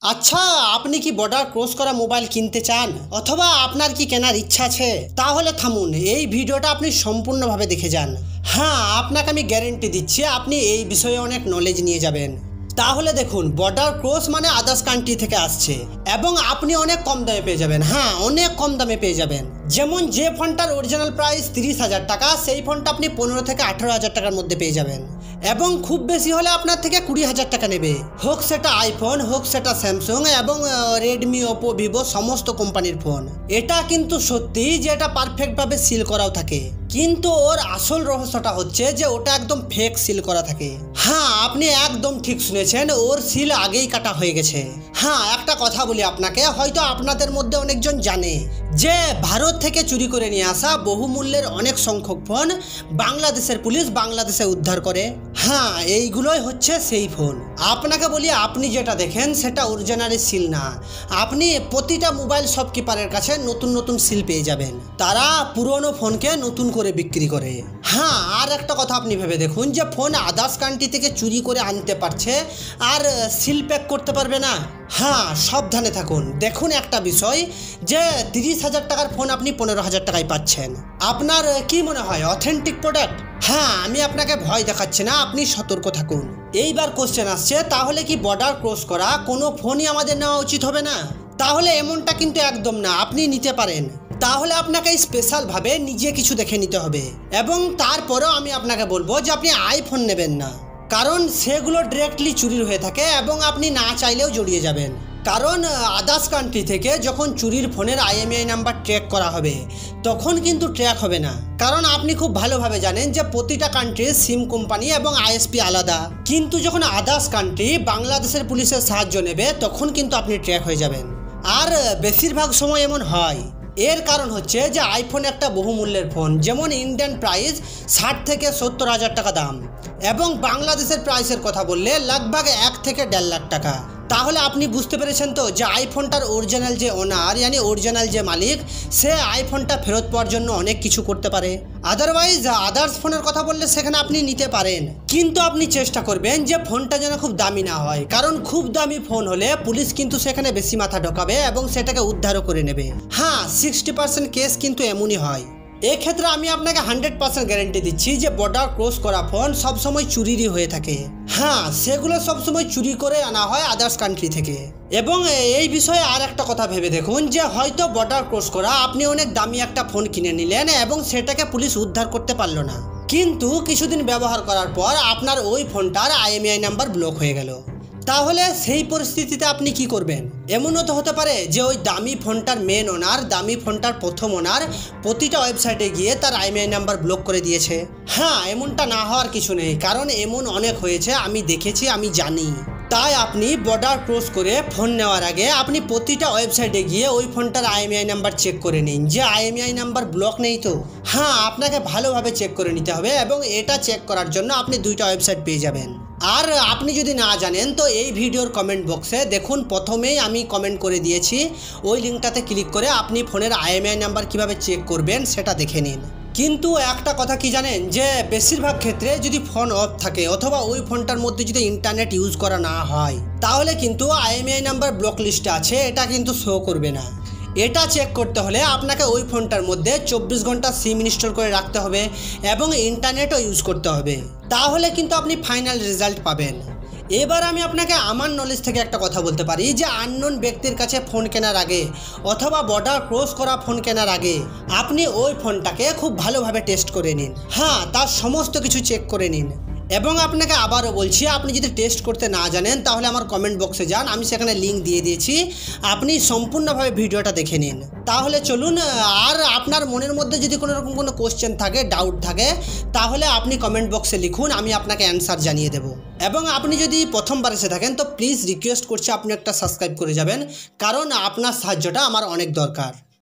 আচ্ছা, আপনি কি বর্ডার ক্রস করা মোবাইল কিনতে চান অথবা আপনার কি কেনার ইচ্ছা আছে? তাহলে থামুন, এই ভিডিওটা আপনি সম্পূর্ণভাবে দেখে যান। হ্যাঁ, আপনাকে আমি গ্যারেন্টি দিচ্ছি আপনি এই বিষয়ে অনেক নলেজ নিয়ে যাবেন। তাহলে দেখুন, বর্ডার ক্রস মানে আদার্স কান্ট্রি থেকে আসছে এবং আপনি অনেক কম দামে পেয়ে যাবেন। হ্যাঁ, অনেক কম দামে পেয়ে যাবেন। যেমন যে ফোনটার অরিজিনাল প্রাইস 30,000 টাকা, সেই ফোনটা আপনি 15 থেকে 18,000 টাকার মধ্যে পেয়ে যাবেন এবং খুব বেশি হলে আপনার থেকে 20,000 টাকা নেবে। হোক সেটা আইফোন, হোক সেটা স্যামসাং এবং রেডমি, ওপো, ভিভো সমস্ত কোম্পানির ফোন। এটা কিন্তু সত্যি যে এটা পারফেক্টভাবে সিল করাও থাকে, কিন্তু ওর আসল রহস্যটা হচ্ছে যে ওটা একদম ফেক সিল করা থাকে। হ্যাঁ, আপনি একদম ঠিক শুনেছেন, ওর সিল আগেই কাটা হয়ে গেছে। হ্যাঁ, একটা কথা বলি আপনাকে, হয়তো আপনাদের মধ্যে অনেকজন জানে যে ভারত থেকে চুরি করে নিয়ে আসা বহুমূল্যের অনেক সংখ্যক ফোন বাংলাদেশের পুলিশ বাংলাদেশে উদ্ধার করে। হ্যাঁ, এইগুলোই হচ্ছে সেই ফোন। আপনাকে বলি, আপনি যেটা দেখেন সেটা অরিজিনালি সিল না। আপনি প্রতিটা মোবাইল শপকিপারের কাছে নতুন নতুন সিল পেয়ে যাবেন। তারা পুরনো ফোনকে নতুন করে বিক্রি করে। হ্যাঁ, আর একটা কথা আপনি ভেবে দেখুন যে ফোন আদার্স কান্ট্রি থেকে চুরি করে আনতে পারছে আর সিল প্যাক করতে পারবে না। হ্যাঁ, সাবধানে থাকুন। দেখুন একটা বিষয় যে 30,000 টাকার ফোন আপনি 15,000 টাকায় পাচ্ছেন। আপনার কি মনে হয় অথেন্টিক প্রোডাক্ট? হ্যাঁ, আমি আপনাকে ভয় দেখাচ্ছি না, আপনি সতর্ক থাকুন। এইবার কোশ্চেন আসছে, তাহলে কি বর্ডার ক্রস করা কোনো ফোনই আমাদের নেওয়া উচিত হবে না? তাহলে এমনটা কিন্তু একদম না, আপনি নিতে পারেন। তাহলে আপনাকে স্পেশালভাবে নিজে কিছু দেখে নিতে হবে এবং তারপরেও আমি আপনাকে বলবো যে আপনি আইফোন নেবেন না, কারণ সেগুলো ডিরেক্টলি চুরির হয়ে থাকে এবং আপনি না চাইলেও জড়িয়ে যাবেন। কারণ আদার্স কান্ট্রি থেকে যখন চুরির ফোনের IMEI নাম্বার ট্র্যাক করা হবে তখন কিন্তু ট্র্যাক হবে না, কারণ আপনি খুব ভালোভাবে জানেন যে প্রতিটা কান্ট্রির সিম কোম্পানি এবং ISP আলাদা। কিন্তু যখন আদার্স কান্ট্রি বাংলাদেশের পুলিশের সাহায্য নেবে তখন কিন্তু আপনি ট্র্যাক হয়ে যাবেন। আর বেশিরভাগ সময় এমন হয়। এর কারণ হচ্ছে যে আইফোন একটা বহুমূল্যের ফোন, যেমন ইন্ডিয়ান প্রাইস 60 থেকে 70,000 টাকা দাম এবং বাংলাদেশের প্রাইসের কথা বললে লগভগ 1 থেকে 1.5 লাখ টাকা। তাহলে আপনি বুঝতে পেরেছেন তো যে আইফোনটার অরিজিনাল যে ওনার, মানে অরিজিনাল যে মালিক, সে আইফোনটা ফেরত পাওয়ার জন্য অনেক কিছু করতে পারে। আদারওয়াইজ আদার্স ফোনের কথা বললে সেখানে আপনি নিতে পারেন, কিন্তু আপনি চেষ্টা করবেন যে ফোনটা যেন খুব দামি না হয়, কারণ খুব দামি ফোন হলে পুলিশ কিন্তু সেখানে বেশি মাথা ঢোকাবে এবং সেটাকে উদ্ধারও করে নেবে। হ্যাঁ, 60% কেস কিন্তু এমনই হয়। এক্ষেত্রে আমি আপনাকে 100% গ্যারেন্টি দিচ্ছি যে বর্ডার ক্রস করা ফোন সবসময় চুরিরই হয়ে থাকে। হ্যাঁ, সেগুলো সবসময় চুরি করে আনা হয় আদার্স কান্ট্রি থেকে। এবং এই বিষয়ে আর একটা কথা ভেবে দেখুন যে হয়তো বর্ডার ক্রস করা আপনি অনেক দামি একটা ফোন কিনে নিলেন এবং সেটাকে পুলিশ উদ্ধার করতে পারলো না, কিন্তু কিছুদিন ব্যবহার করার পর আপনার ওই ফোনটার IMEI নাম্বার ব্লক হয়ে গেল। তাহলে সেই পরিস্থিতিতে আপনি কি করবেন? এমনও তো হতে পারে যে ওই দামি ফোনটার মেন ওনার, দামি ফোনটার প্রথম ওনার প্রতিটা ওয়েবসাইটে গিয়ে তার IMEI নাম্বার ব্লক করে দিয়েছে। হ্যাঁ, এমনটা না হওয়ার কিছু নেই, কারণ এমন অনেক হয়েছে, আমি দেখেছি, আমি জানি। তাই আপনি বর্ডার ক্রস করে ফোন নেওয়ার আগে আপনি প্রতিটা ওয়েবসাইটে গিয়ে ওই ফোনটার IMEI নাম্বার চেক করে নিন যে IMEI নাম্বার ব্লক নেই তো। হ্যাঁ, আপনাকে ভালোভাবে চেক করে নিতে হবে এবং এটা চেক করার জন্য আপনি 2টা ওয়েবসাইট পেয়ে যাবেন। আর আপনি যদি না জানেন তো এই ভিডিওর কমেন্ট বক্সে দেখুন, প্রথমেই আমি কমেন্ট করে দিয়েছি, ওই লিঙ্কটাতে ক্লিক করে আপনি ফোনের IMEI নাম্বার কিভাবে চেক করবেন সেটা দেখে নিন। কিন্তু একটা কথা কি জানেন যে বেশিরভাগ ক্ষেত্রে যদি ফোন অফ থাকে অথবা ওই ফোনটার মধ্যে যদি ইন্টারনেট ইউজ করা না হয় তাহলে কিন্তু IMEI নাম্বার ব্লক লিস্টে আছে এটা কিন্তু শো করবে না। এটা চেক করতে হলে আপনাকে ওই ফোনটার মধ্যে 24 ঘন্টা সিম ইনস্টল করে রাখতে হবে এবং ইন্টারনেটও ইউজ করতে হবে, তাহলে কিন্তু আপনি ফাইনাল রেজাল্ট পাবেন। এবার আমি আপনাকে আমার নলেজ থেকে একটা কথা বলতে পারি যে আননোন ব্যক্তির কাছে ফোন কেনার আগে অথবা বর্ডার ক্রস করা ফোন কেনার আগে আপনি ওই ফোনটাকে খুব ভালোভাবে টেস্ট করে নিন। হ্যাঁ, তার সমস্ত কিছু চেক করে নিন। এবং আপনাকে আবারও বলছি, আপনি যদি টেস্ট করতে না জানেন তাহলে আমার কমেন্ট বক্সে যান, আমি সেখানে লিঙ্ক দিয়ে দিয়েছি, আপনি সম্পূর্ণভাবে ভিডিওটা দেখে নিন। তাহলে চলুন, আর আপনার মনের মধ্যে যদি কোনো রকম কোনো কোশ্চেন থাকে, ডাউট থাকে, তাহলে আপনি কমেন্ট বক্সে লিখুন, আমি আপনাকে অ্যান্সার জানিয়ে দেব। এবং আপনি যদি প্রথমবার এসে থাকেন তো প্লিজ রিকোয়েস্ট করছি আপনি একটা সাবস্ক্রাইব করে যাবেন, কারণ আপনার সাহায্যটা আমার অনেক দরকার।